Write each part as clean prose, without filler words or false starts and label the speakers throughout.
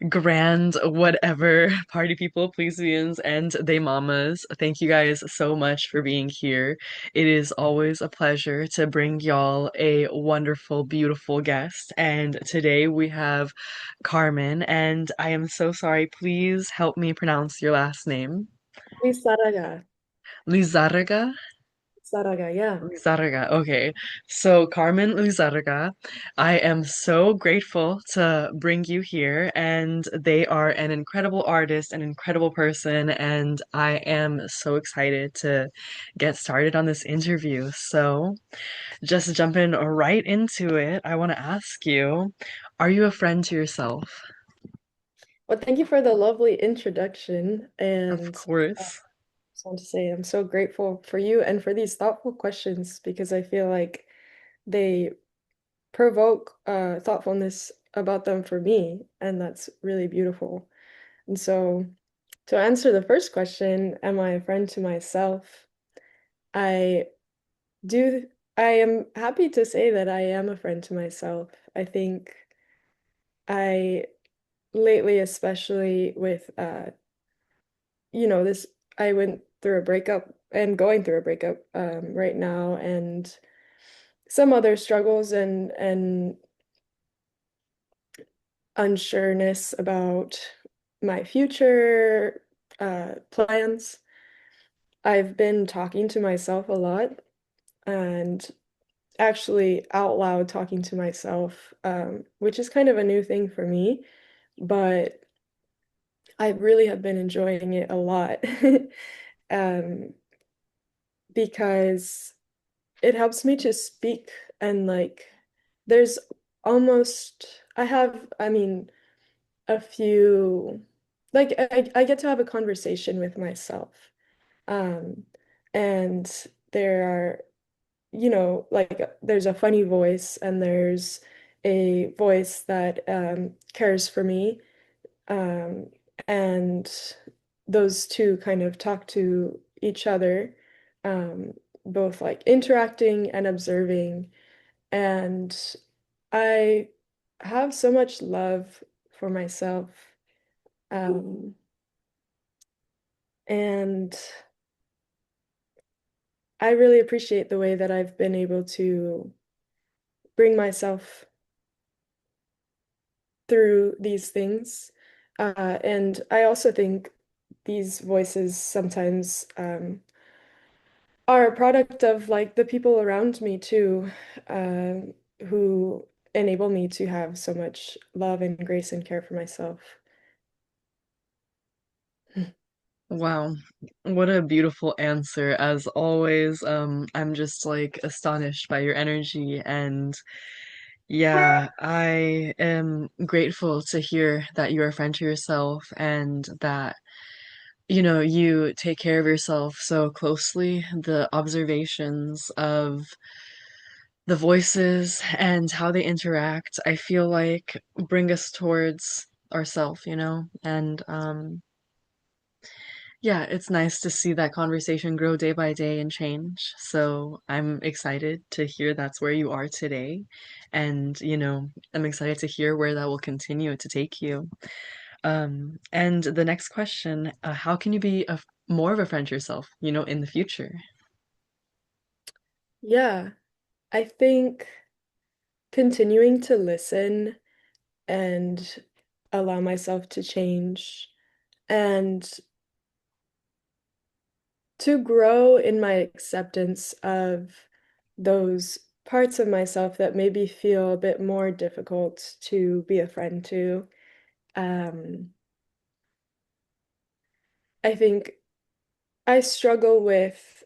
Speaker 1: grand whatever party people, Pleiasbians, and they mamas. Thank you guys so much for being here. It is always a pleasure to bring y'all a wonderful, beautiful guest. And today we have Carmen, and I am so sorry. Please help me pronounce your last name.
Speaker 2: Lizarraga.
Speaker 1: Lizarraga?
Speaker 2: Lizarraga, yeah.
Speaker 1: Lizarraga. Okay. So, Carmen Lizarraga, I am so grateful to bring you here, and they are an incredible artist, an incredible person, and I am so excited to get started on this interview. So, just jumping right into it, I want to ask you, are you a friend to yourself?
Speaker 2: Well, thank you for the lovely introduction.
Speaker 1: Of
Speaker 2: And I
Speaker 1: course.
Speaker 2: just want to say I'm so grateful for you and for these thoughtful questions because I feel like they provoke thoughtfulness about them for me, and that's really beautiful. And so, to answer the first question, am I a friend to myself? I do, I am happy to say that I am a friend to myself. I think I lately, especially with this I went through a breakup and going through a breakup right now and some other struggles and unsureness about my future plans. I've been talking to myself a lot and actually out loud talking to myself, which is kind of a new thing for me, but I really have been enjoying it a lot. um, because it helps me to speak and like there's I have, I mean, a few like I get to have a conversation with myself. Um, and there are, like there's a funny voice and there's a voice that cares for me. Um, and those two kind of talk to each other, um, both like interacting and observing. And I have so much love for myself. Um, and I really appreciate the way that I've been able to bring myself through these things. And I also think these voices sometimes are a product of like the people around me too, who enable me to have so much love and grace and care for myself.
Speaker 1: Wow, what a beautiful answer as always. I'm just like astonished by your energy and yeah, I am grateful to hear that you're a friend to yourself and that you take care of yourself so closely. The observations of the voices and how they interact, I feel like bring us towards ourself, and yeah, it's nice to see that conversation grow day by day and change. So I'm excited to hear that's where you are today. And, I'm excited to hear where that will continue to take you. And the next question, how can you be more of a friend to yourself, in the future?
Speaker 2: Yeah, I think continuing to listen and allow myself to change and to grow in my acceptance of those parts of myself that maybe feel a bit more difficult to be a friend to. Um, I think I struggle with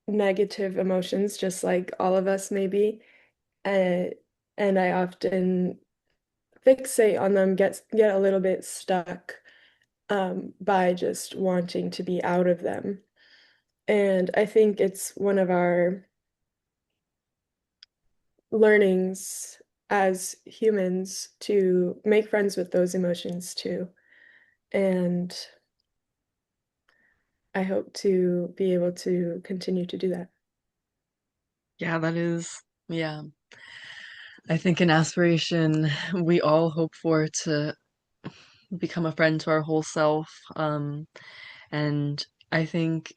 Speaker 2: negative emotions, just like all of us maybe, and I often fixate on them, get a little bit stuck by just wanting to be out of them. And I think it's one of our learnings as humans to make friends with those emotions too. And I hope to be able to continue to do that.
Speaker 1: Yeah, that is, yeah. I think an aspiration we all hope for to become a friend to our whole self. And I think,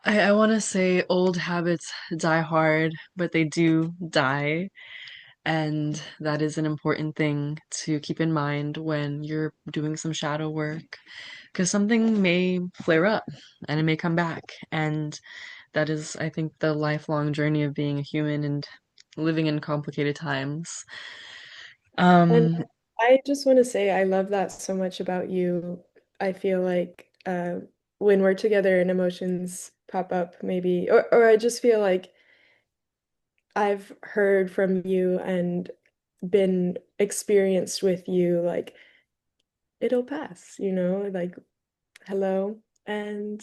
Speaker 1: I want to say old habits die hard, but they do die. And that is an important thing to keep in mind when you're doing some shadow work, because something may flare up and it may come back. And that is, I think, the lifelong journey of being a human and living in complicated times.
Speaker 2: And
Speaker 1: Um,
Speaker 2: I just want to say I love that so much about you. I feel like when we're together and emotions pop up, maybe, or I just feel like I've heard from you and been experienced with you, like it'll pass, like hello and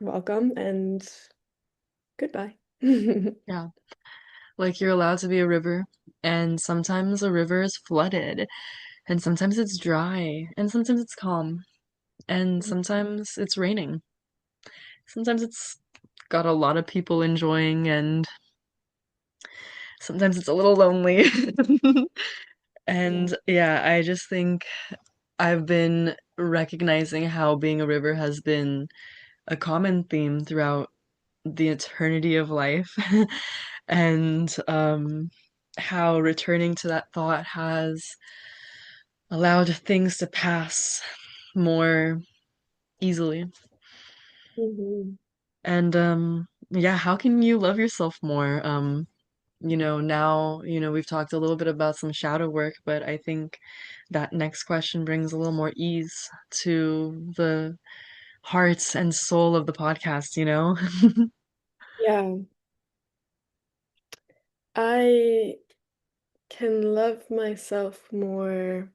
Speaker 2: welcome and goodbye.
Speaker 1: yeah, like you're allowed to be a river, and sometimes a river is flooded, and sometimes it's dry, and sometimes it's calm, and sometimes it's raining. Sometimes it's got a lot of people enjoying, and sometimes it's a little lonely.
Speaker 2: Yeah.
Speaker 1: And yeah, I just think I've been recognizing how being a river has been a common theme throughout the eternity of life. And how returning to that thought has allowed things to pass more easily.
Speaker 2: Mhm.
Speaker 1: And yeah, how can you love yourself more? Now, we've talked a little bit about some shadow work, but I think that next question brings a little more ease to the heart and soul of the podcast?
Speaker 2: Yeah, I can love myself more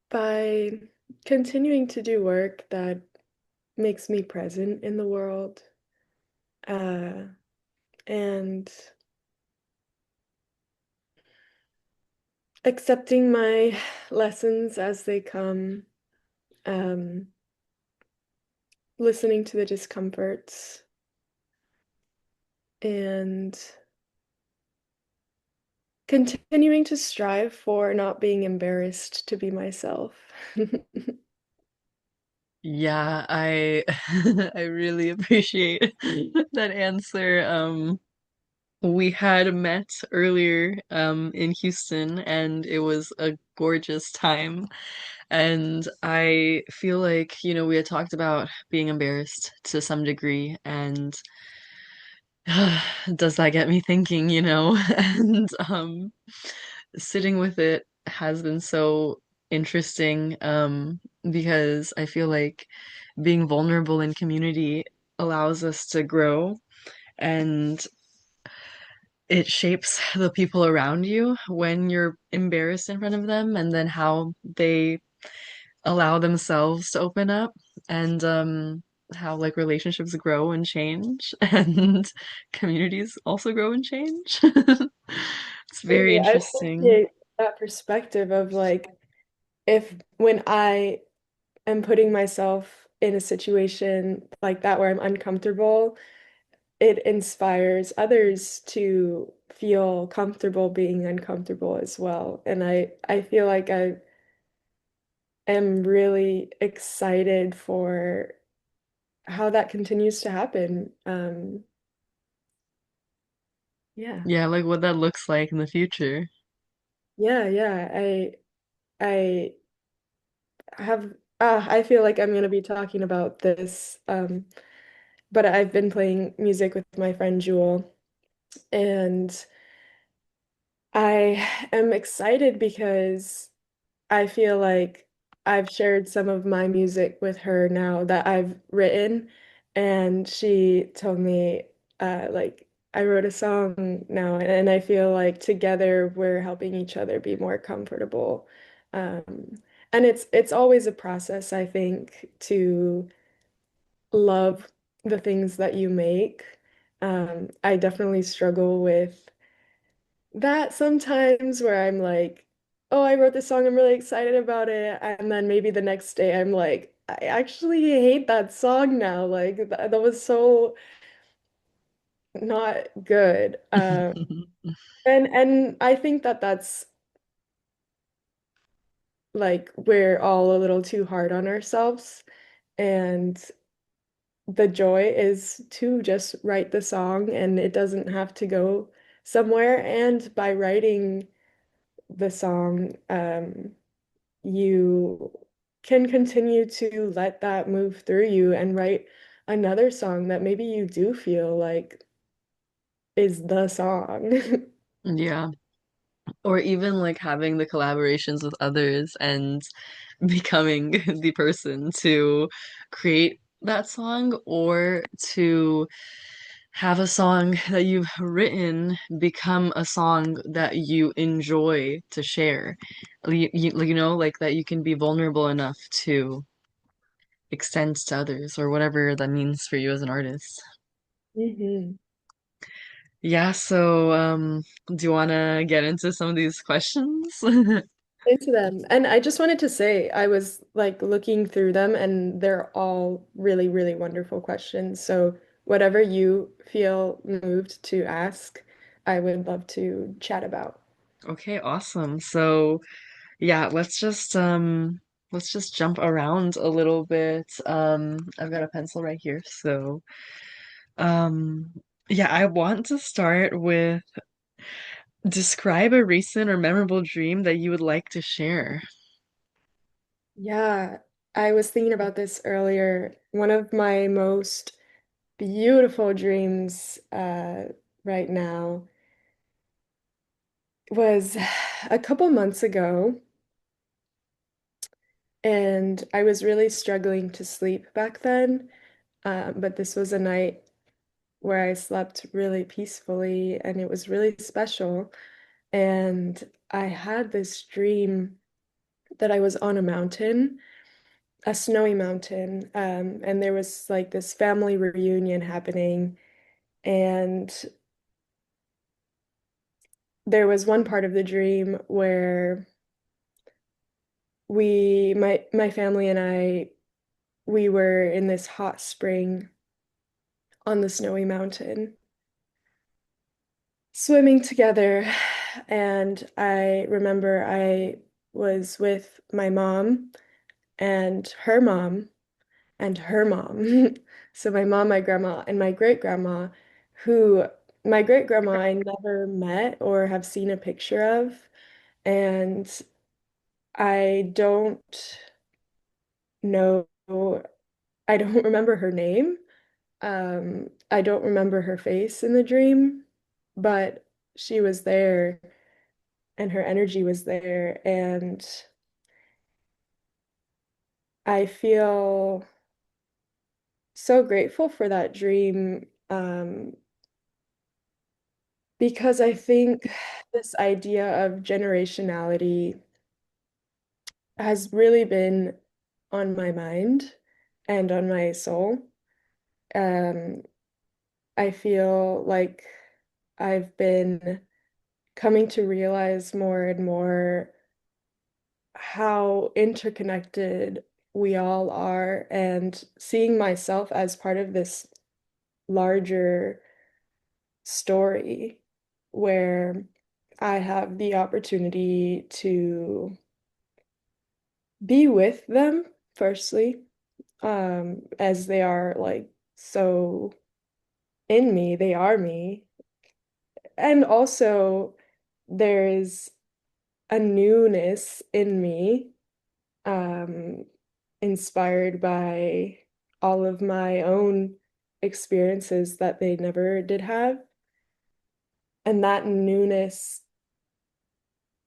Speaker 2: by continuing to do work that makes me present in the world, uh, and accepting my lessons as they come, um, listening to the discomforts, and continuing to strive for not being embarrassed to be myself.
Speaker 1: Yeah, I I really appreciate that answer. We had met earlier in Houston, and it was a gorgeous time. And I feel like, we had talked about being embarrassed to some degree, and does that get me thinking? And sitting with it has been so interesting, because I feel like being vulnerable in community allows us to grow, and it shapes the people around you when you're embarrassed in front of them, and then how they allow themselves to open up, and how like relationships grow and change, and communities also grow and change. It's very
Speaker 2: Absolutely. I
Speaker 1: interesting.
Speaker 2: appreciate that perspective of like if when I am putting myself in a situation like that where I'm uncomfortable, it inspires others to feel comfortable being uncomfortable as well. And I feel like I am really excited for how that continues to happen. Yeah.
Speaker 1: Yeah, like what that looks like in the future.
Speaker 2: Yeah. I have I feel like I'm gonna be talking about this. But I've been playing music with my friend Jewel, and I am excited because I feel like I've shared some of my music with her now that I've written, and she told me, like, I wrote a song now, and I feel like together we're helping each other be more comfortable. And it's always a process, I think, to love the things that you make. I definitely struggle with that sometimes where I'm like, oh, I wrote this song, I'm really excited about it. And then maybe the next day I'm like, I actually hate that song now. Like that was so not good. And I think that that's like we're all a little too hard on ourselves. And the joy is to just write the song and it doesn't have to go somewhere. And by writing the song, you can continue to let that move through you and write another song that maybe you do feel like is the song.
Speaker 1: Yeah. Or even like having the collaborations with others and becoming the person to create that song or to have a song that you've written become a song that you enjoy to share. Like that you can be vulnerable enough to extend to others or whatever that means for you as an artist.
Speaker 2: hmm
Speaker 1: Yeah, so do you want to get into some of these questions?
Speaker 2: Into them. And I just wanted to say, I was like looking through them and they're all really, really wonderful questions. So whatever you feel moved to ask, I would love to chat about.
Speaker 1: Okay, awesome. So, yeah, let's just jump around a little bit. I've got a pencil right here. So, um yeah, I want to start with describe a recent or memorable dream that you would like to share.
Speaker 2: Yeah, I was thinking about this earlier. One of my most beautiful dreams right now was a couple months ago, and I was really struggling to sleep back then. But this was a night where I slept really peacefully, and it was really special. And I had this dream that I was on a mountain, a snowy mountain, and there was like this family reunion happening. And there was one part of the dream where my family and I, we were in this hot spring on the snowy mountain, swimming together. And I remember I was with my mom and her mom and her mom. So my mom, my grandma, and my great grandma, who my great grandma I never met or have seen a picture of. And I don't know, I don't remember her name. I don't remember her face in the dream, but she was there and her energy was there. And I feel so grateful for that dream, because I think this idea of generationality has really been on my mind and on my soul. Um, I feel like I've been coming to realize more and more how interconnected we all are, and seeing myself as part of this larger story where I have the opportunity to be with them, firstly, as they are like so in me, they are me. And also, there is a newness in me, um, inspired by all of my own experiences that they never did have. And that newness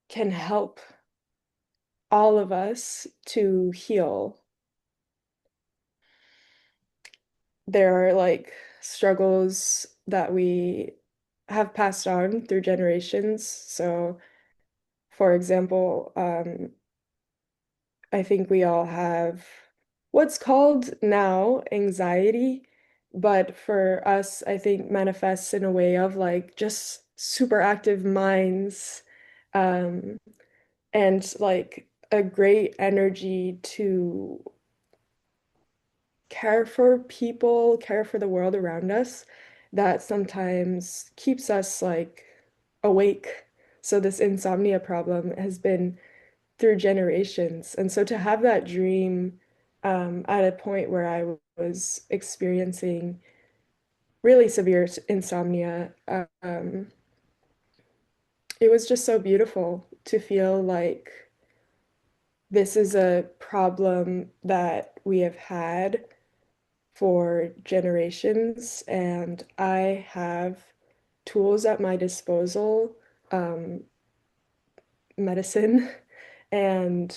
Speaker 2: can help all of us to heal. There are like struggles that we have passed on through generations. So, for example, I think we all have what's called now anxiety, but for us, I think manifests in a way of like just super active minds, and like a great energy to care for people, care for the world around us that sometimes keeps us like awake. So this insomnia problem has been through generations. And so to have that dream at a point where I was experiencing really severe insomnia, it was just so beautiful to feel like this is a problem that we have had for generations, and I have tools at my disposal, um, medicine and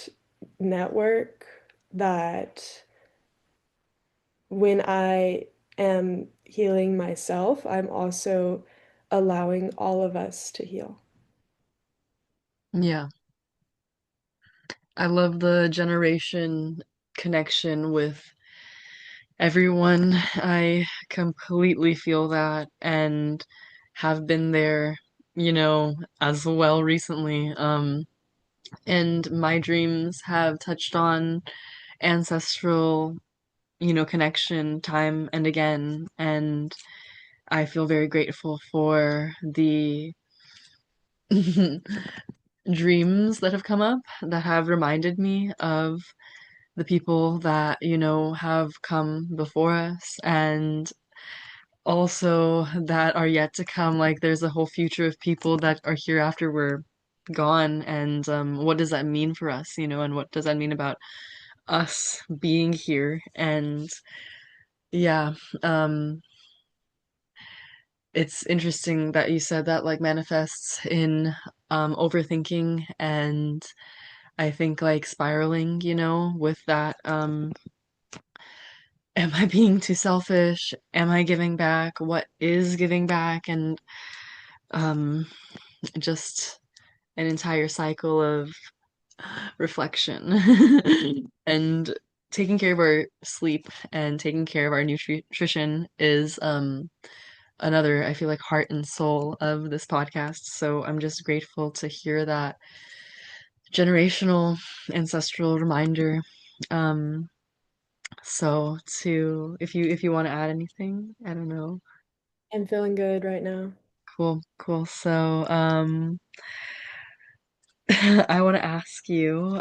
Speaker 2: network that when I am healing myself, I'm also allowing all of us to heal.
Speaker 1: Yeah. I love the generation connection with everyone. I completely feel that and have been there, as well recently. And my dreams have touched on ancestral, connection time and again. And I feel very grateful for the dreams that have come up that have reminded me of the people that, have come before us and also that are yet to come. Like there's a whole future of people that are here after we're gone. And what does that mean for us, and what does that mean about us being here? And yeah, um, it's interesting that you said that like manifests in overthinking and I think like spiraling, with that am I being too selfish? Am I giving back? What is giving back? And um, just an entire cycle of reflection and taking care of our sleep and taking care of our nutrition is another, I feel like, heart and soul of this podcast. So I'm just grateful to hear that generational ancestral reminder. Um, so to if you want to add anything, I don't know.
Speaker 2: I'm feeling good right now.
Speaker 1: Cool, cool. So, I want to ask you,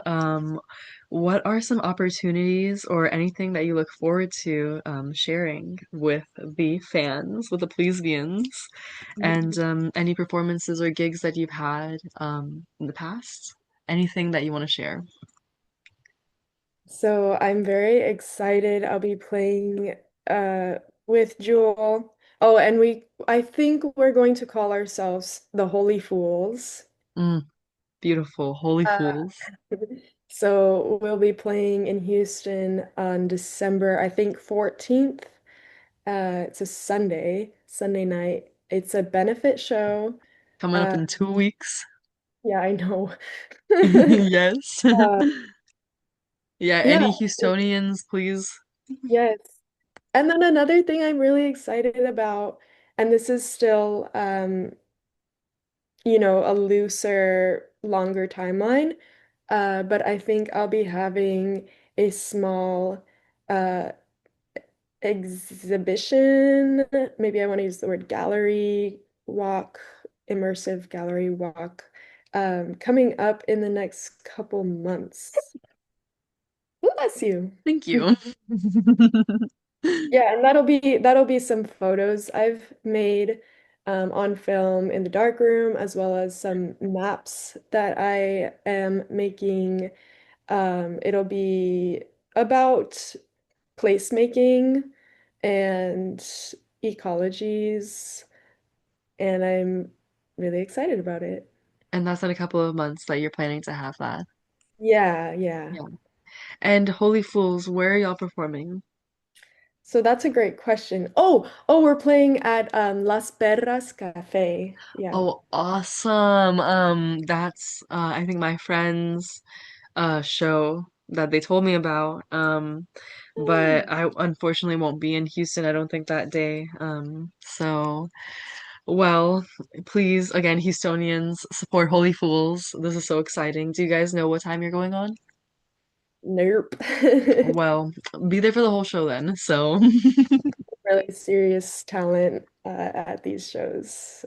Speaker 1: what are some opportunities or anything that you look forward to sharing with the fans, with the Pleiasbians, and any performances or gigs that you've had in the past? Anything that you want to share?
Speaker 2: So I'm very excited. I'll be playing uh with Jewel. Oh, and I think we're going to call ourselves the Holy Fools.
Speaker 1: Mm, beautiful, Holy
Speaker 2: Uh,
Speaker 1: Fools.
Speaker 2: so we'll be playing in Houston on December, I think 14th. It's a Sunday night. It's a benefit show.
Speaker 1: Coming up
Speaker 2: Uh,
Speaker 1: in 2 weeks.
Speaker 2: yeah, I know.
Speaker 1: Yes.
Speaker 2: Uh,
Speaker 1: Yeah,
Speaker 2: yeah,
Speaker 1: any Houstonians, please.
Speaker 2: yes. And then another thing I'm really excited about, and this is still a looser, longer timeline, but I think I'll be having a small uh exhibition. Maybe I want to use the word gallery walk, immersive gallery walk, coming up in the next couple months. Bless you.
Speaker 1: Thank you.
Speaker 2: Yeah, and that'll be some photos I've made on film in the dark room, as well as some maps that I am making. It'll be about placemaking and ecologies, and I'm really excited about it.
Speaker 1: And that's in a couple of months that you're planning to have that.
Speaker 2: Yeah, yeah.
Speaker 1: Yeah. And Holy Fools, where are y'all performing?
Speaker 2: So that's a great question. Oh, we're playing at Las Perras Cafe. Yeah.
Speaker 1: Oh, awesome. That's I think my friend's show that they told me about. But I unfortunately won't be in Houston, I don't think that day. So well, please again, Houstonians, support Holy Fools. This is so exciting. Do you guys know what time you're going on?
Speaker 2: Nope.
Speaker 1: Well, be there for the whole show then. So,
Speaker 2: Really serious talent at these shows.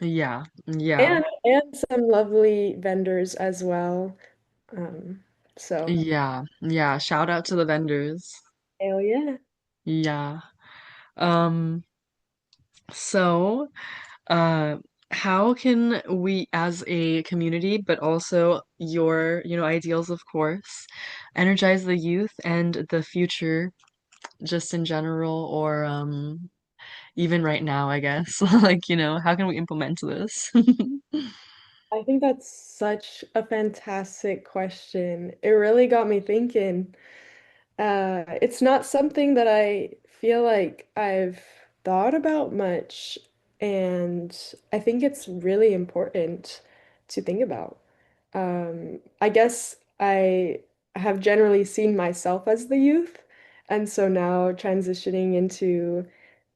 Speaker 1: yeah, yeah,
Speaker 2: And some lovely vendors as well. Um, so
Speaker 1: yeah, yeah. Shout out to the vendors.
Speaker 2: hell yeah.
Speaker 1: Yeah. Um, so, uh, how can we as a community, but also your, ideals, of course, energize the youth and the future just in general, or even right now, I guess. Like, how can we implement this?
Speaker 2: I think that's such a fantastic question. It really got me thinking. It's not something that I feel like I've thought about much, and I think it's really important to think about. I guess I have generally seen myself as the youth, and so now transitioning into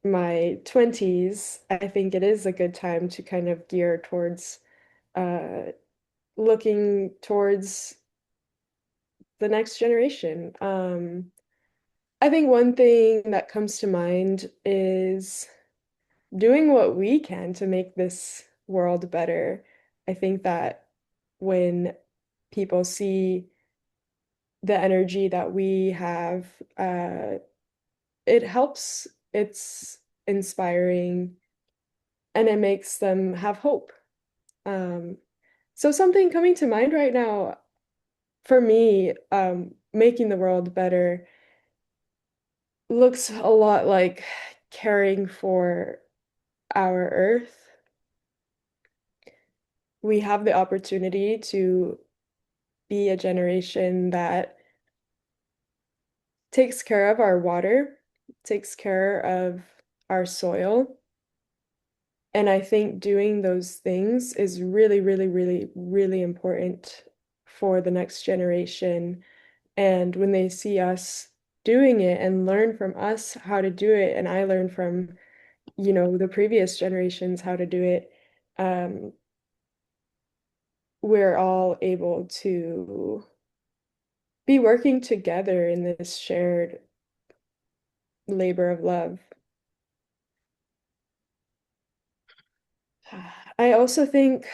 Speaker 2: my 20s, I think it is a good time to kind of gear towards uh, looking towards the next generation. I think one thing that comes to mind is doing what we can to make this world better. I think that when people see the energy that we have, it helps, it's inspiring, and it makes them have hope. Um, so something coming to mind right now for me, making the world better looks a lot like caring for our Earth. We have the opportunity to be a generation that takes care of our water, takes care of our soil. And I think doing those things is really, really, really, really important for the next generation. And when they see us doing it and learn from us how to do it, and I learn from, the previous generations how to do it, um, we're all able to be working together in this shared labor of love. I also think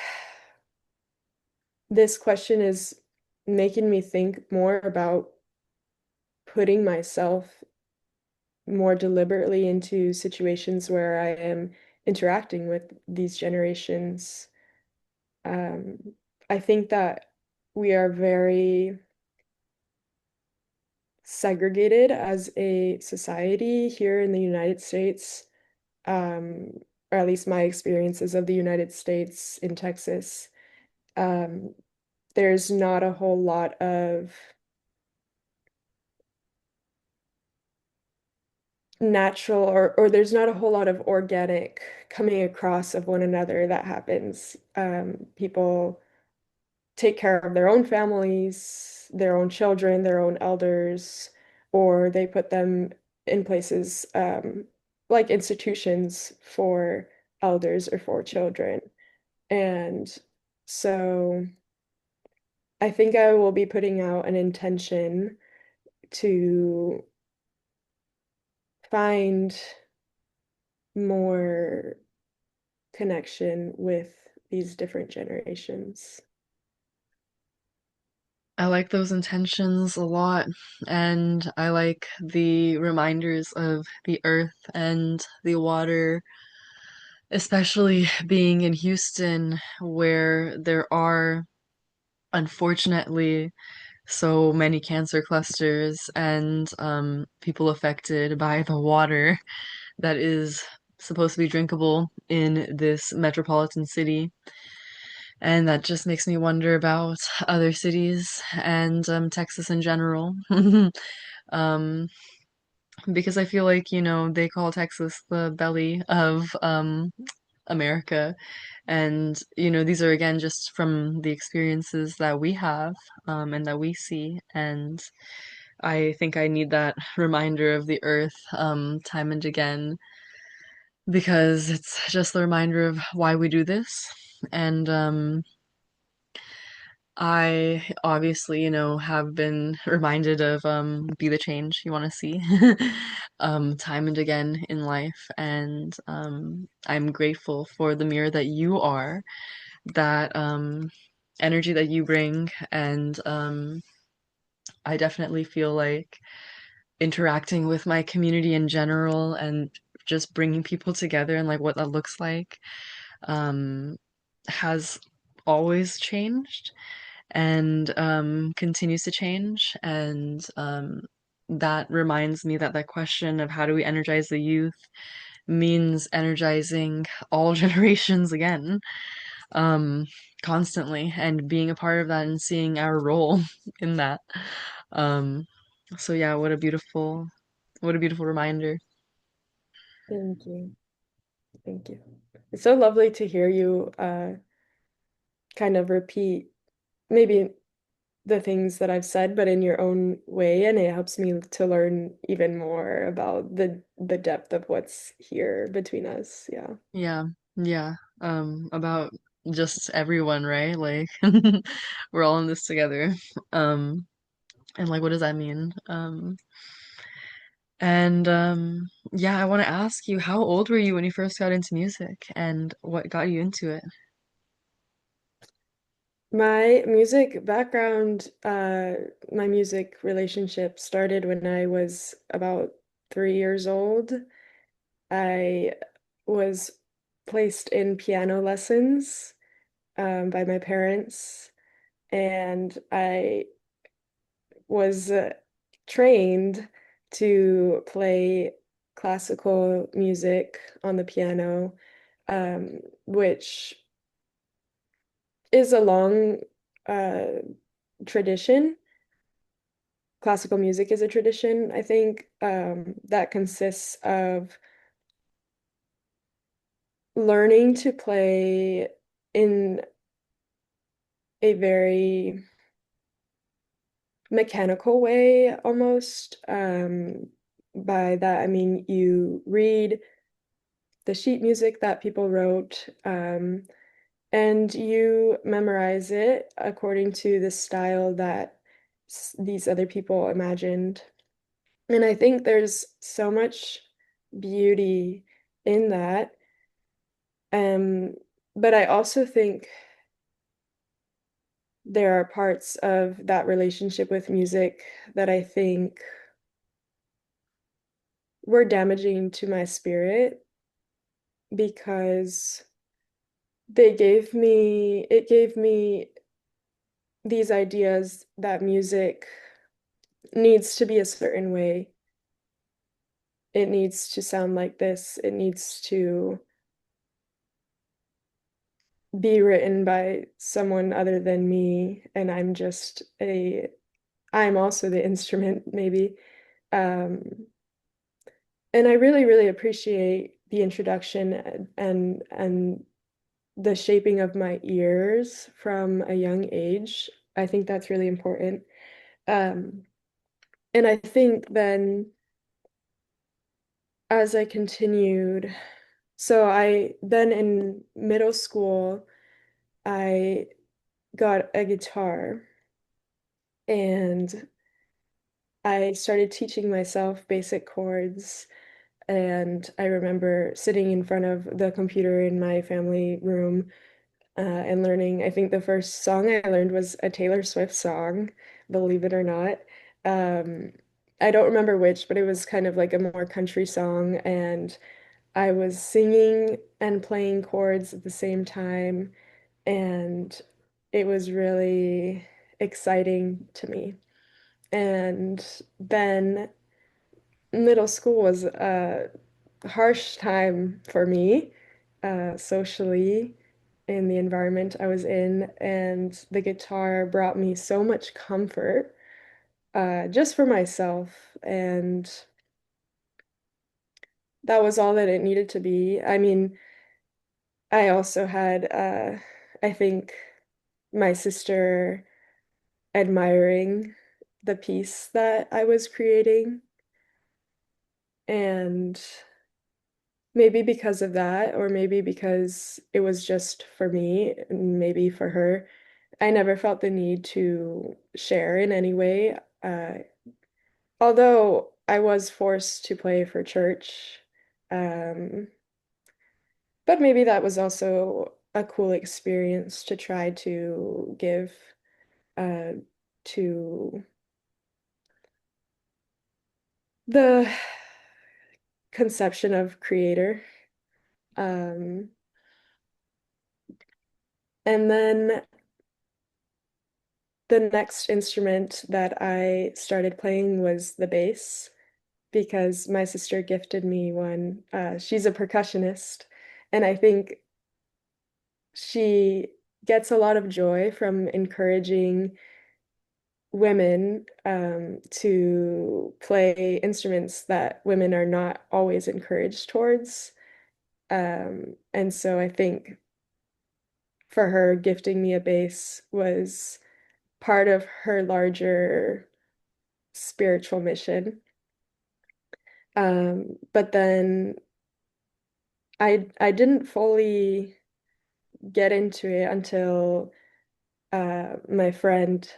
Speaker 2: this question is making me think more about putting myself more deliberately into situations where I am interacting with these generations. Um, I think that we are very segregated as a society here in the United States, um, or at least my experiences of the United States in Texas. Um, there's not a whole lot of natural or there's not a whole lot of organic coming across of one another that happens. People take care of their own families, their own children, their own elders, or they put them in places like institutions for elders or for children. And so I think I will be putting out an intention to find more connection with these different generations.
Speaker 1: I like those intentions a lot, and I like the reminders of the earth and the water, especially being in Houston, where there are unfortunately so many cancer clusters and people affected by the water that is supposed to be drinkable in this metropolitan city. And that just makes me wonder about other cities and Texas in general. Um, because I feel like, they call Texas the belly of America. And, these are again just from the experiences that we have and that we see. And I think I need that reminder of the earth time and again because it's just the reminder of why we do this. And I obviously, have been reminded of be the change you want to see time and again in life. And I'm grateful for the mirror that you are, that energy that you bring. And I definitely feel like interacting with my community in general and just bringing people together and like what that looks like um, has always changed and continues to change. And that reminds me that that question of how do we energize the youth means energizing all generations again, um, constantly, and being a part of that and seeing our role in that. Um, so yeah, what a beautiful reminder.
Speaker 2: Thank you. Thank you. It's so lovely to hear you kind of repeat maybe the things that I've said, but in your own way, and it helps me to learn even more about the depth of what's here between us. Yeah.
Speaker 1: Yeah, yeah. About just everyone, right? Like we're all in this together. Um, and like what does that mean? And yeah, I want to ask you, how old were you when you first got into music and what got you into it?
Speaker 2: My music background, my music relationship started when I was about 3 years old. I was placed in piano lessons by my parents, and I was trained to play classical music on the piano, which is a long uh, tradition. Classical music is a tradition, I think, that consists of learning to play in a very mechanical way almost. By that, I mean you read the sheet music that people wrote, and you memorize it according to the style that these other people imagined. And I think there's so much beauty in that. Um, but I also think there are parts of that relationship with music that I think were damaging to my spirit because it gave me these ideas that music needs to be a certain way. It needs to sound like this. It needs to be written by someone other than me, and I'm also the instrument, maybe. Um, and I really, really appreciate the introduction and the shaping of my ears from a young age. I think that's really important. Um, and I think then as I continued, so I then in middle school, I got a guitar and I started teaching myself basic chords. And I remember sitting in front of the computer in my family room and learning. I think the first song I learned was a Taylor Swift song, believe it or not. Um, I don't remember which, but it was kind of like a more country song. And I was singing and playing chords at the same time. And it was really exciting to me. And then middle school was a harsh time for me, socially, in the environment I was in, and the guitar brought me so much comfort, just for myself, and that was all that it needed to be. I mean, I also had, I think, my sister admiring the piece that I was creating, and maybe because of that, or maybe because it was just for me, and maybe for her. I never felt the need to share in any way. Although I was forced to play for church. Um, but maybe that was also a cool experience to try to give uh, to the conception of creator. Um, and then the next instrument that I started playing was the bass because my sister gifted me one. She's a percussionist, and I think she gets a lot of joy from encouraging women to play instruments that women are not always encouraged towards. And so I think for her, gifting me a bass was part of her larger spiritual mission. But then I didn't fully get into it until my friend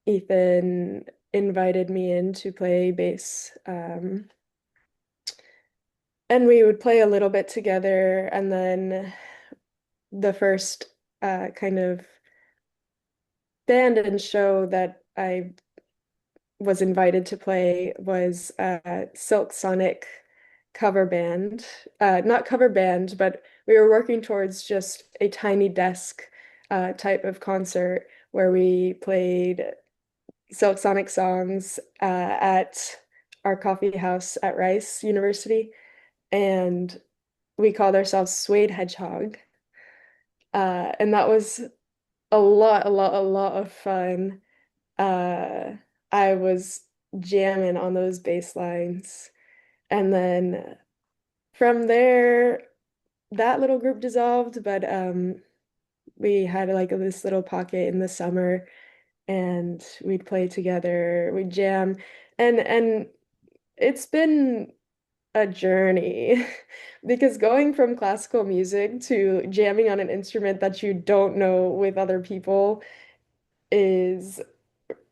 Speaker 2: Ethan invited me in to play bass. And we would play a little bit together, and then the first kind of band and show that I was invited to play was a Silk Sonic cover band. Not cover band, but we were working towards just a tiny desk type of concert where we played Silk Sonic songs at our coffee house at Rice University. And we called ourselves Suede Hedgehog. And that was a lot of fun. Uh, I was jamming on those bass lines. And then from there, that little group dissolved, but we had like this little pocket in the summer and we'd play together, we'd jam. And it's been a journey because going from classical music to jamming on an instrument that you don't know with other people is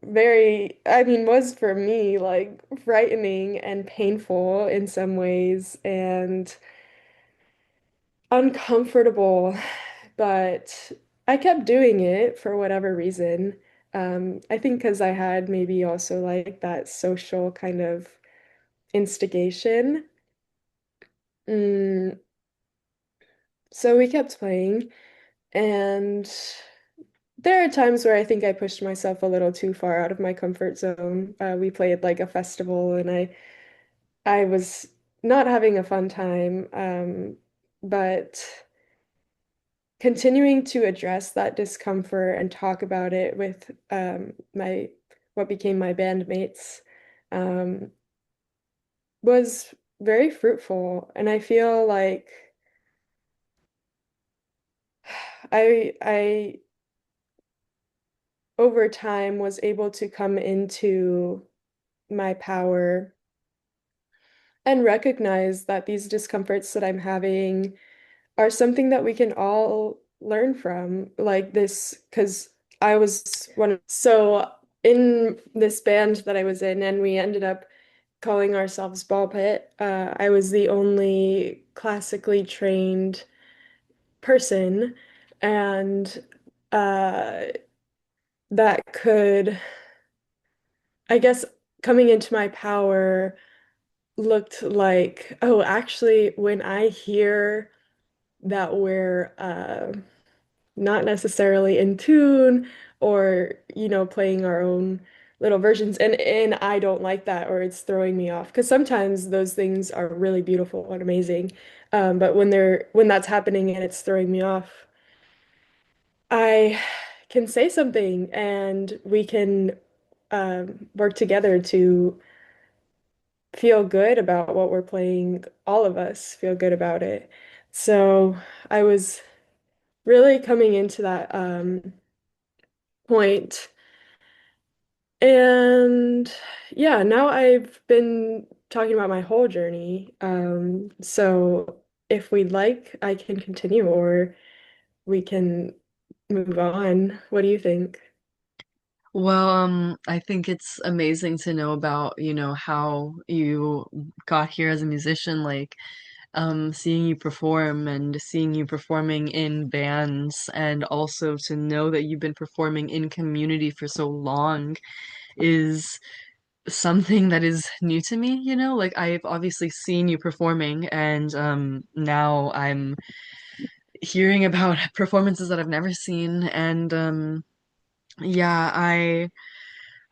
Speaker 2: I mean, was for me like frightening and painful in some ways and uncomfortable, but I kept doing it for whatever reason. I think because I had maybe also like that social kind of instigation. Mm, so we kept playing, and there are times where I think I pushed myself a little too far out of my comfort zone. We played like a festival, and I was not having a fun time, but continuing to address that discomfort and talk about it with my what became my bandmates um, was very fruitful, and I feel like I over time was able to come into my power and recognize that these discomforts that I'm having are something that we can all learn from. Like this, because I was so in this band that I was in, and we ended up calling ourselves Ball Pit. I was the only classically trained person, and uh, that could, I guess, coming into my power looked like, oh, actually, when I hear that we're not necessarily in tune or, playing our own little versions, and I don't like that or it's throwing me off because sometimes those things are really beautiful and amazing. But when that's happening and it's throwing me off, I can say something and we can work together to feel good about what we're playing, all of us feel good about it. So I was really coming into that point. And yeah, now I've been talking about my whole journey. So if we'd like, I can continue or we can. move on. What do you think?
Speaker 1: Well, I think it's amazing to know about, how you got here as a musician, like seeing you perform and seeing you performing in bands, and also to know that you've been performing in community for so long is something that is new to me, like I've obviously seen you performing, and now I'm hearing about performances that I've never seen, and yeah,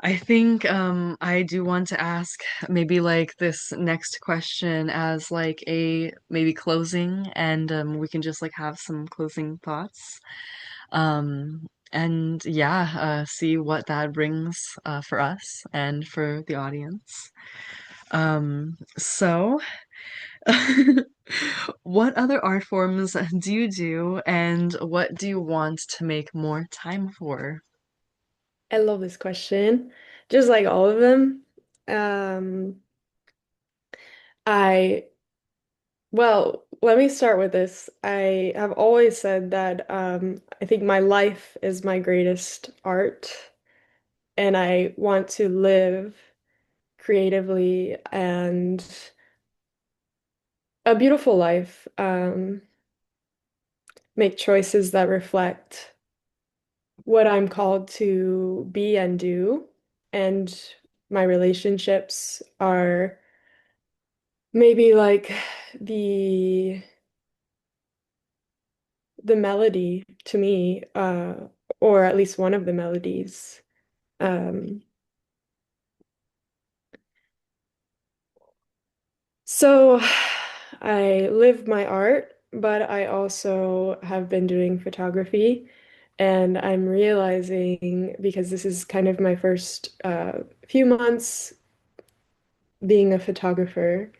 Speaker 1: I think I do want to ask maybe like this next question as like a maybe closing, and we can just like have some closing thoughts. And yeah, see what that brings for us and for the audience. So what other art forms do you do, and what do you want to make more time for?
Speaker 2: I love this question. Just like all of them. Um, I, well, let me start with this. I have always said that I think my life is my greatest art, and I want to live creatively and a beautiful life. Make choices that reflect what I'm called to be and do. And my relationships are maybe like the the melody to me, or at least one of the melodies. Um, so I live my art, but I also have been doing photography. And I'm realizing, because this is kind of my first few months being a photographer,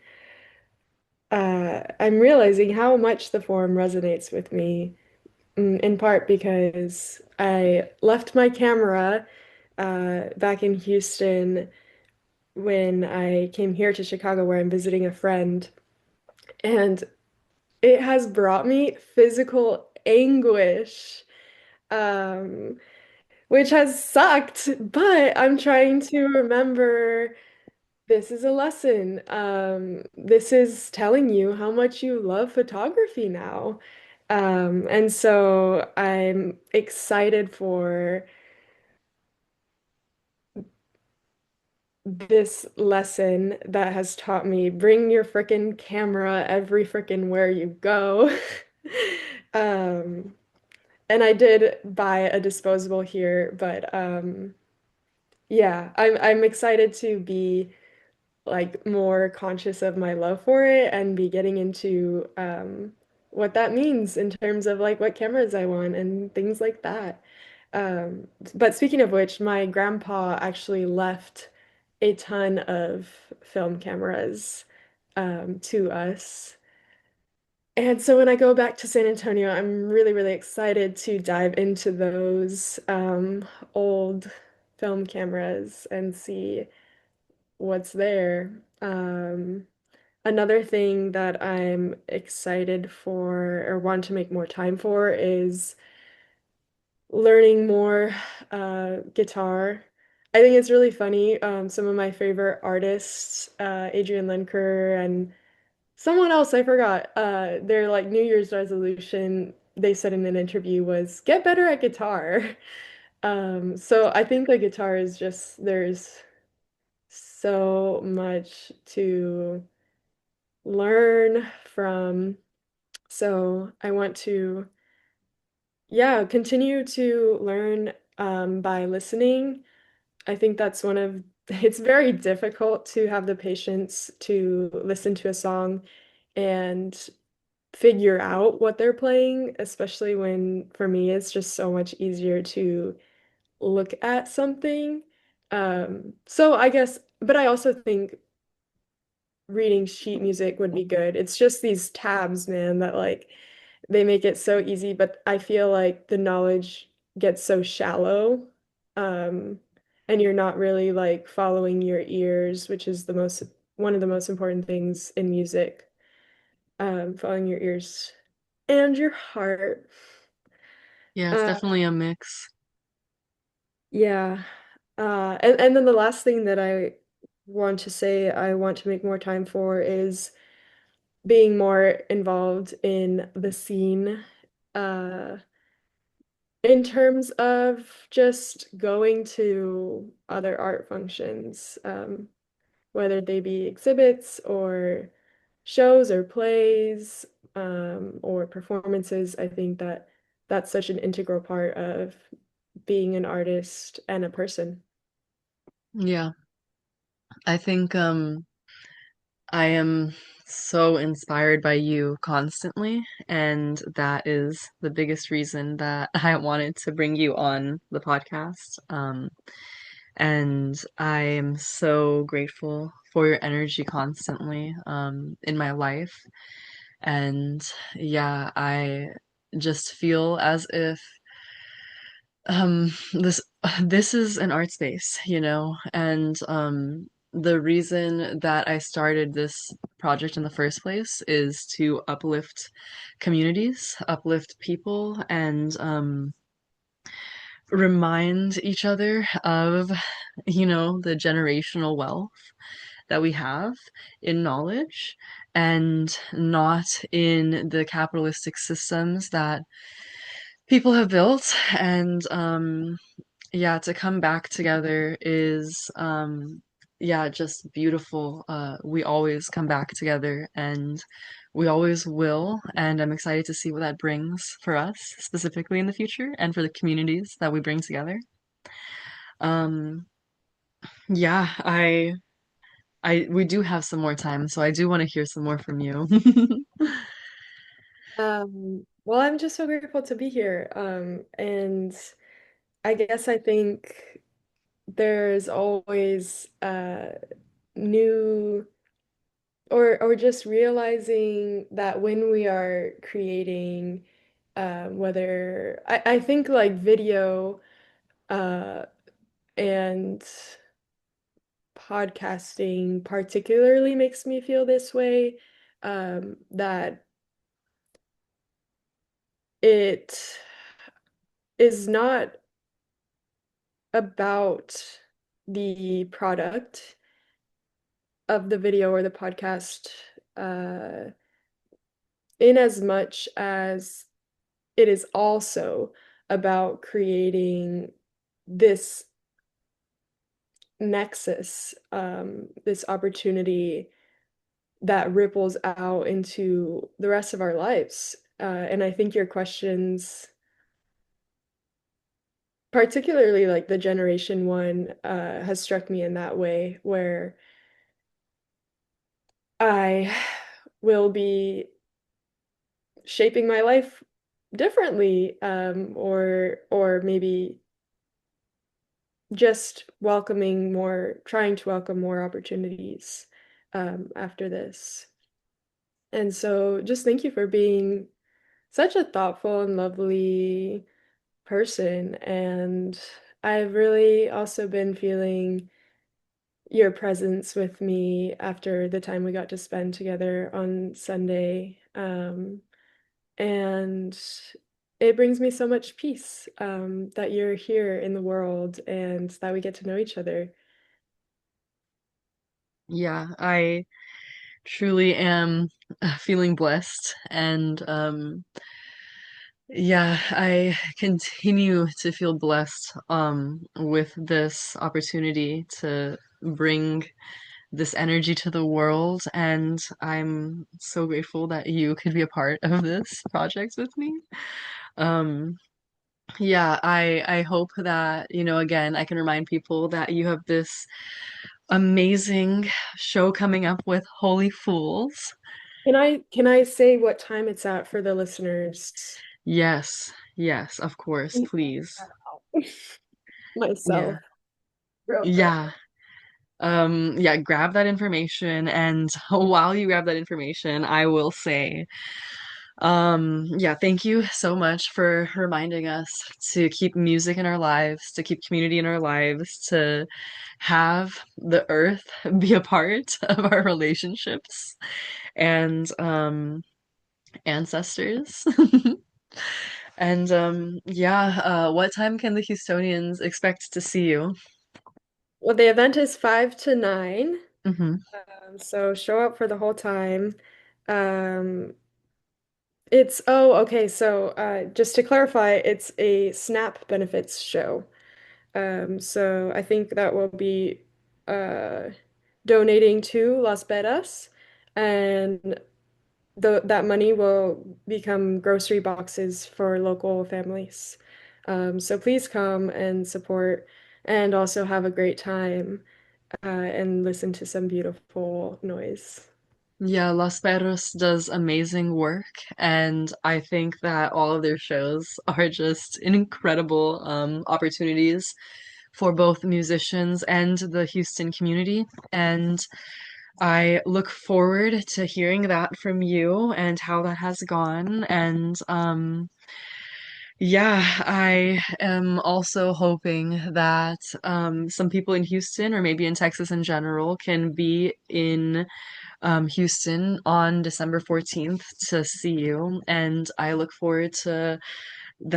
Speaker 2: I'm realizing how much the form resonates with me, in part because I left my camera back in Houston when I came here to Chicago, where I'm visiting a friend, and it has brought me physical anguish, um, which has sucked, but I'm trying to remember. This is a lesson. This is telling you how much you love photography now. And so I'm excited for this lesson that has taught me bring your frickin' camera every frickin' where you go. Um, and I did buy a disposable here, but yeah, I'm excited to be like more conscious of my love for it and be getting into what that means in terms of like what cameras I want and things like that. But speaking of which, my grandpa actually left a ton of film cameras to us. And so when I go back to San Antonio, I'm really, really excited to dive into those old film cameras and see what's there. Another thing that I'm excited for or want to make more time for is learning more guitar. I think it's really funny. Some of my favorite artists, Adrian Lenker and someone else I forgot, their like New Year's resolution they said in an interview was get better at guitar. So I think the guitar is just there's so much to learn from. So I want to, yeah, continue to learn by listening. I think that's one of, it's very difficult to have the patience to listen to a song and figure out what they're playing, especially when for me it's just so much easier to look at something. So I guess, but I also think reading sheet music would be good. It's just these tabs, man, that like they make it so easy, but I feel like the knowledge gets so shallow. Um, and you're not really like following your ears, which is the most one of the most important things in music. Following your ears and your heart.
Speaker 1: Yeah, it's
Speaker 2: Uh,
Speaker 1: definitely a mix.
Speaker 2: yeah. And then the last thing that I want to say I want to make more time for is being more involved in the scene. Uh, in terms of just going to other art functions, whether they be exhibits or shows or plays, or performances, I think that that's such an integral part of being an artist and a person.
Speaker 1: Yeah, I think I am so inspired by you constantly, and that is the biggest reason that I wanted to bring you on the podcast. And I am so grateful for your energy constantly in my life. And yeah, I just feel as if this this is an art space, and the reason that I started this project in the first place is to uplift communities, uplift people, and remind each other of, the generational wealth that we have in knowledge and not in the capitalistic systems that people have built. And yeah, to come back together is yeah, just beautiful. We always come back together and we always will, and I'm excited to see what that brings for us specifically in the future and for the communities that we bring together. Um yeah, I we do have some more time, so I do want to hear some more from you.
Speaker 2: Well, I'm just so grateful to be here. And I guess I think there's always new or just realizing that when we are creating, whether I think like video uh and podcasting particularly makes me feel this way, that it is not about the product of the video or the podcast, uh, in as much as it is also about creating this nexus, this opportunity that ripples out into the rest of our lives. And I think your questions, particularly like the generation one, has struck me in that way, where I will be shaping my life differently, or maybe just welcoming more, trying to welcome more opportunities after this. And so just thank you for being such a thoughtful and lovely person. And I've really also been feeling your presence with me after the time we got to spend together on Sunday. And it brings me so much peace, that you're here in the world and that we get to know each other.
Speaker 1: Yeah, I truly am feeling blessed, and yeah, I continue to feel blessed with this opportunity to bring this energy to the world, and I'm so grateful that you could be a part of this project with me. Um yeah, I hope that, again, I can remind people that you have this amazing show coming up with Holy Fools.
Speaker 2: Can I say what time it's at for the listeners?
Speaker 1: Yes, yes, of course, please.
Speaker 2: Myself,
Speaker 1: Yeah.
Speaker 2: real quick.
Speaker 1: Yeah. Yeah, grab that information, and while you grab that information, I will say, yeah, thank you so much for reminding us to keep music in our lives, to keep community in our lives, to have the earth be a part of our relationships and ancestors. And yeah, what time can the Houstonians expect to see you?
Speaker 2: Well, the event is 5 to 9,
Speaker 1: Hmm.
Speaker 2: so show up for the whole time. Um, okay, so just to clarify, it's a SNAP benefits show. So I think that will be uh, donating to Las Vegas, and that money will become grocery boxes for local families. So please come and support and also have a great time and listen to some beautiful noise.
Speaker 1: Yeah, Los Perros does amazing work, and I think that all of their shows are just incredible opportunities for both musicians and the Houston community. And I look forward to hearing that from you and how that has gone. And yeah, I am also hoping that some people in Houston or maybe in Texas in general can be in Houston on December 14th to see you. And I look forward to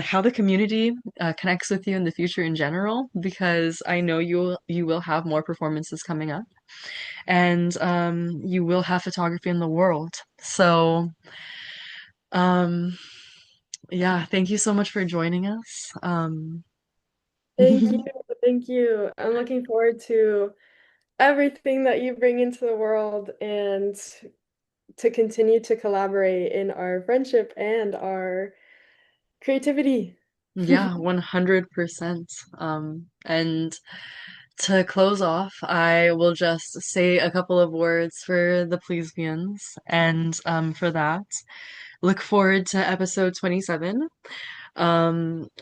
Speaker 1: how the community connects with you in the future in general, because I know you will have more performances coming up, and you will have photography in the world. So, um, yeah, thank you so much for joining us.
Speaker 2: Thank you. Thank you. I'm looking forward to everything that you bring into the world and to continue to collaborate in our friendship and our creativity.
Speaker 1: Yeah, 100%. And to close off, I will just say a couple of words for the Pleiasbians, and for that, look forward to episode 27.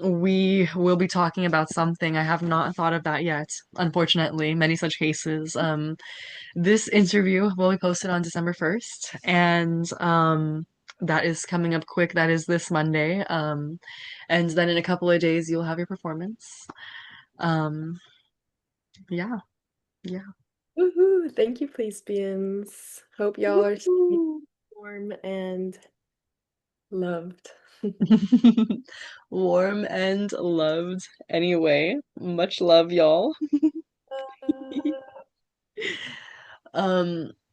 Speaker 1: We will be talking about something. I have not thought of that yet, unfortunately, many such cases. This interview will be posted on December 1st, and that is coming up quick. That is this Monday. And then in a couple of days, you'll have your performance. Um, yeah, yeah.
Speaker 2: Woohoo! Thank you, Pleiasbians. Hope y'all are staying
Speaker 1: Woohoo!
Speaker 2: warm and loved.
Speaker 1: Warm and loved anyway. Much love, y'all.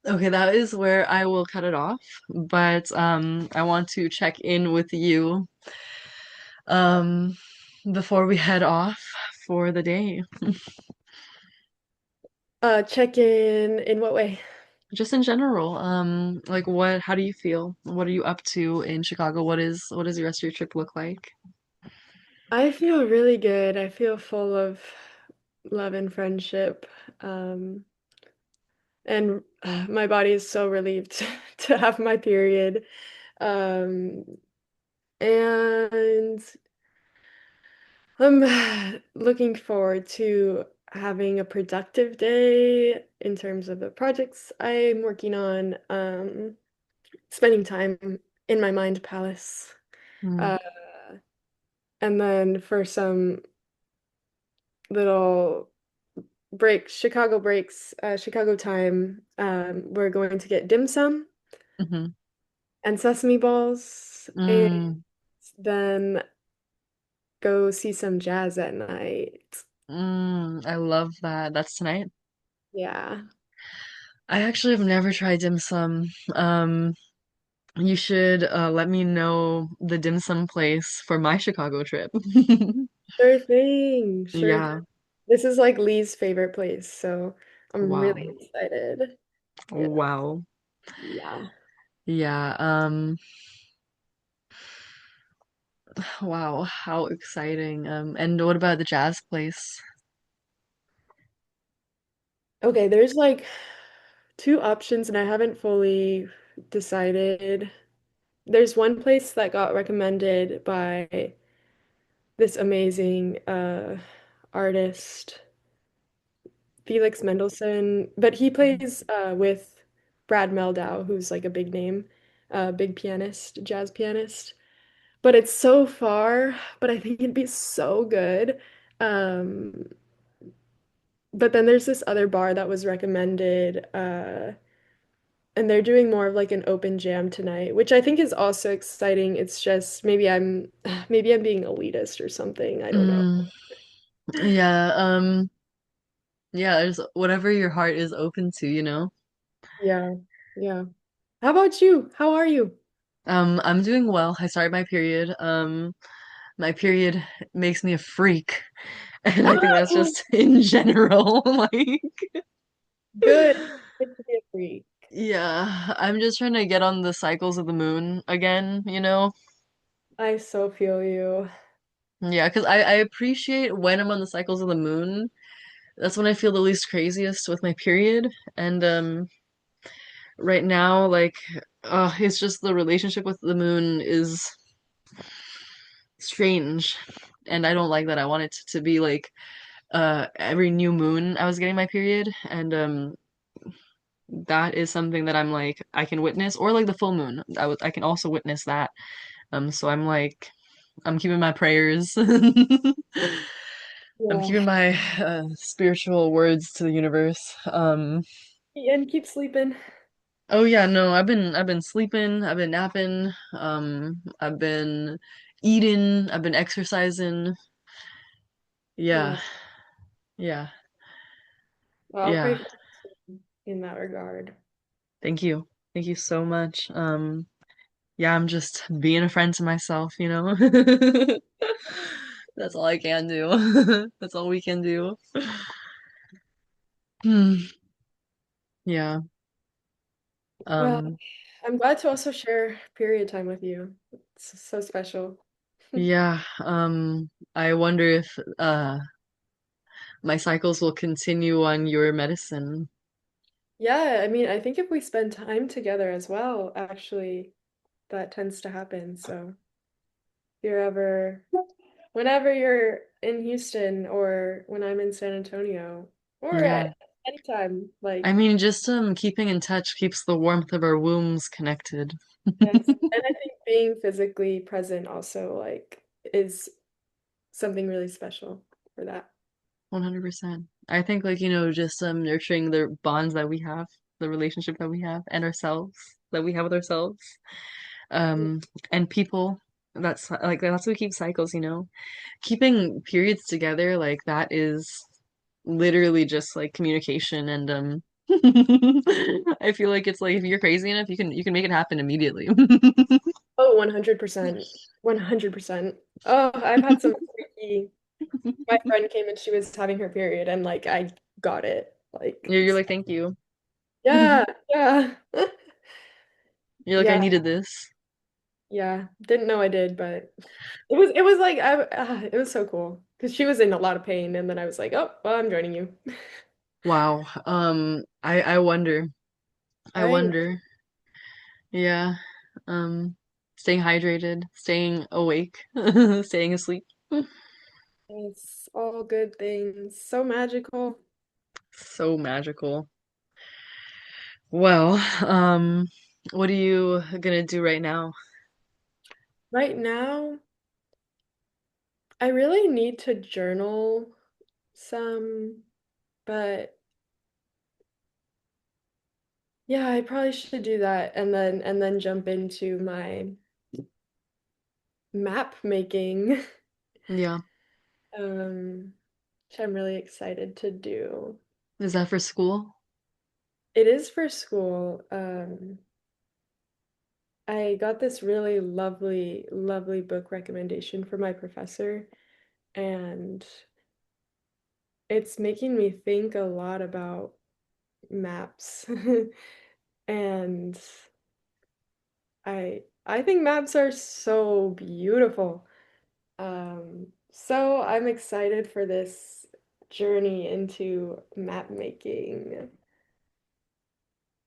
Speaker 1: Okay, that is where I will cut it off, but I want to check in with you um before we head off for the day.
Speaker 2: Check in what way?
Speaker 1: Just in general, like how do you feel? What are you up to in Chicago? What does the rest of your trip look like?
Speaker 2: I feel really good. I feel full of love and friendship. Um, and my body is so relieved to have my period. Um, and I'm looking forward to having a productive day in terms of the projects I'm working on, spending time in my mind palace.
Speaker 1: Mm,
Speaker 2: Uh, and then for some little Chicago breaks, Chicago time, we're going to get dim sum
Speaker 1: hmm.
Speaker 2: and sesame balls and
Speaker 1: Mm,
Speaker 2: then go see some jazz at night.
Speaker 1: I love that. That's tonight.
Speaker 2: Yeah.
Speaker 1: I actually have never tried dim sum. You should let me know the dim sum place for my Chicago trip.
Speaker 2: Sure thing. Sure thing.
Speaker 1: Yeah.
Speaker 2: This is like Lee's favorite place, so I'm really
Speaker 1: Wow.
Speaker 2: excited. Yeah.
Speaker 1: Wow.
Speaker 2: Yeah.
Speaker 1: Yeah. Wow. How exciting. And what about the jazz place?
Speaker 2: Okay, there's like two options and I haven't fully decided. There's one place that got recommended by this amazing artist, Felix Mendelssohn, but he plays with Brad Meldau, who's like a big name, big pianist, jazz pianist. But it's so far, but I think it'd be so good. Um, but then there's this other bar that was recommended, and they're doing more of like an open jam tonight, which I think is also exciting. It's just maybe I'm being elitist or something. I don't know.
Speaker 1: Mm, yeah, yeah, there's whatever your heart is open to, you know.
Speaker 2: Yeah. Yeah. How about you? How are you?
Speaker 1: I'm doing well. I started my period. My period makes me a freak, and I think that's
Speaker 2: Ah,
Speaker 1: just in general. Like,
Speaker 2: good. Good to be a freak.
Speaker 1: yeah, I'm just trying to get on the cycles of the moon again, you know?
Speaker 2: I so feel you.
Speaker 1: Yeah, because I appreciate when I'm on the cycles of the moon. That's when I feel the least craziest with my period. And right now, like, it's just the relationship with the moon is strange. And I don't like that. I want it to be like every new moon I was getting my period. And that is something that I'm like I can witness, or like the full moon. I can also witness that. So I'm like I'm keeping my prayers. I'm
Speaker 2: Yeah.
Speaker 1: keeping my spiritual words to the universe.
Speaker 2: And keep sleeping.
Speaker 1: Oh yeah, no, I've been sleeping, I've been napping, I've been eating, I've been exercising. Yeah,
Speaker 2: Yeah.
Speaker 1: yeah,
Speaker 2: Well, I'll pray
Speaker 1: yeah.
Speaker 2: for you in that regard.
Speaker 1: Thank you. Thank you so much. Yeah, I'm just being a friend to myself, you know? That's all I can do. That's all we can do. Hmm. Yeah.
Speaker 2: Well,
Speaker 1: Um,
Speaker 2: I'm glad to also share period time with you. It's so special.
Speaker 1: yeah. I wonder if my cycles will continue on your medicine.
Speaker 2: Yeah, I mean, I think if we spend time together as well, actually, that tends to happen. So if you're ever, whenever you're in Houston or when I'm in San Antonio or
Speaker 1: Yeah.
Speaker 2: at any time,
Speaker 1: I
Speaker 2: like,
Speaker 1: mean, just keeping in touch keeps the warmth of our wombs connected.
Speaker 2: yes. And I think being physically present also, like, is something really special for that.
Speaker 1: 100%. I think like, you know, just nurturing the bonds that we have, the relationship that we have and ourselves that we have with ourselves. Um and people. That's like that's what keeps cycles, you know. Keeping periods together like that is literally just like communication and I feel like it's like if you're crazy enough, you can make it happen immediately.
Speaker 2: Oh, 100%. 100%. Oh, I've had some freaky. My friend came and she was having her period, and like I got it. Like,
Speaker 1: You're like, thank you.
Speaker 2: yeah, yeah,
Speaker 1: You're like, I
Speaker 2: yeah,
Speaker 1: needed this.
Speaker 2: yeah. Didn't know I did, but it was like it was so cool because she was in a lot of pain, and then I was like, oh, well, I'm joining you.
Speaker 1: Wow. I wonder. I
Speaker 2: I know.
Speaker 1: wonder. Yeah. Um, Staying hydrated, staying awake, staying asleep.
Speaker 2: It's all good things. So magical.
Speaker 1: So magical. Well, what are you gonna do right now?
Speaker 2: Right now, I really need to journal some, but yeah, I probably should do that and then jump into my map making,
Speaker 1: Yeah.
Speaker 2: which I'm really excited to do.
Speaker 1: Is that for school?
Speaker 2: It is for school. I got this really lovely book recommendation from my professor, and it's making me think a lot about maps. And I think maps are so beautiful. So I'm excited for this journey into map making,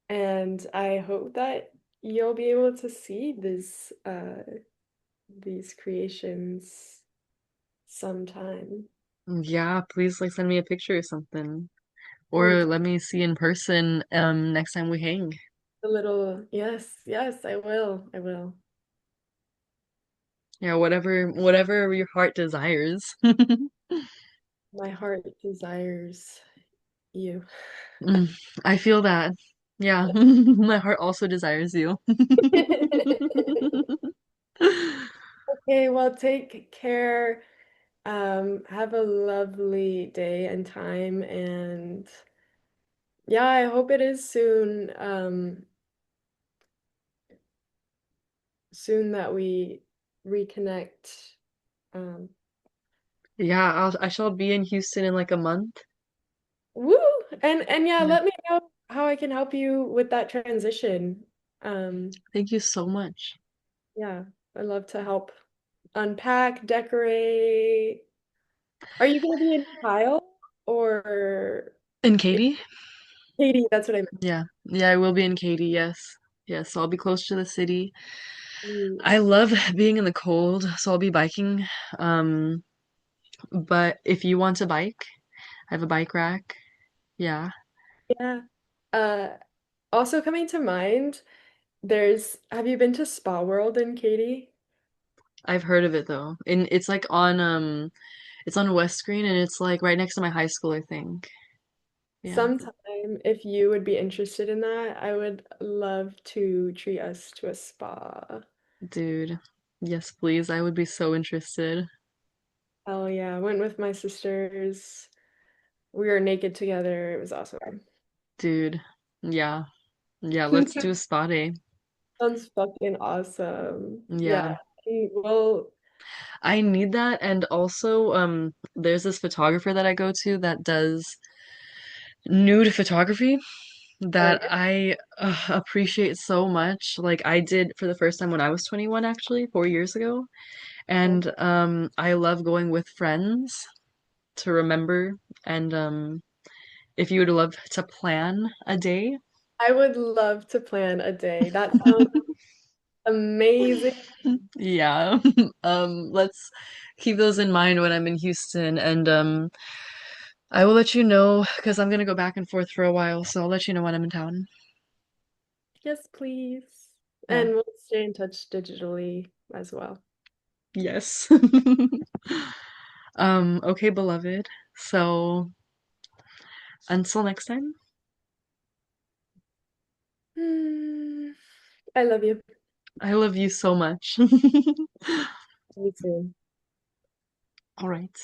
Speaker 2: and I hope that you'll be able to see these creations sometime.
Speaker 1: Yeah, please like send me a picture or something.
Speaker 2: Oh,
Speaker 1: Or let me see in person next time we hang.
Speaker 2: the little, yes, yes, I will. I will.
Speaker 1: Yeah, whatever your heart desires.
Speaker 2: My heart desires you.
Speaker 1: Mm, I feel that. Yeah, my heart also desires you.
Speaker 2: Okay, well, take care. Have a lovely day and time, and yeah, I hope it is soon, soon that we reconnect. Um,
Speaker 1: Yeah, I shall be in Houston in like a month.
Speaker 2: Woo! And yeah,
Speaker 1: Yeah.
Speaker 2: let me know how I can help you with that transition. Um,
Speaker 1: Thank you so much.
Speaker 2: yeah, I'd love to help unpack, decorate. Are you going to be in Kyle or
Speaker 1: And
Speaker 2: in
Speaker 1: Katie?
Speaker 2: Katie? That's what I
Speaker 1: Yeah. Yeah, I will be in Katy, yes. Yes, so I'll be close to the city.
Speaker 2: meant.
Speaker 1: I love being in the cold, so I'll be biking. Um, but if you want to bike, I have a bike rack. Yeah,
Speaker 2: Yeah. Uh, Also coming to mind, have you been to Spa World in Katy?
Speaker 1: I've heard of it though. And it's like on it's on West Green and it's like right next to my high school, I think. Yeah.
Speaker 2: Sometime, if you would be interested in that, I would love to treat us to a spa.
Speaker 1: Dude. Yes, please. I would be so interested.
Speaker 2: Hell yeah. I went with my sisters. We were naked together. It was awesome.
Speaker 1: Dude. Yeah. Yeah, let's do a spa day.
Speaker 2: Sounds fucking awesome. Yeah.
Speaker 1: Yeah.
Speaker 2: Well,
Speaker 1: I need that and also there's this photographer that I go to that does nude photography
Speaker 2: oh
Speaker 1: that
Speaker 2: yeah.
Speaker 1: I appreciate so much. Like I did for the first time when I was 21 actually, 4 years ago. And I love going with friends to remember and if you would love to plan a day.
Speaker 2: I would love to plan a day. That sounds amazing.
Speaker 1: Yeah. Let's keep those in mind when I'm in Houston and I will let you know because I'm gonna go back and forth for a while, so I'll let you know when I'm in town.
Speaker 2: Yes, please.
Speaker 1: Yeah.
Speaker 2: And we'll stay in touch digitally as well.
Speaker 1: Yes. Okay, beloved. So until next time,
Speaker 2: Hmm. I love you.
Speaker 1: I love you so much.
Speaker 2: Me too.
Speaker 1: All right.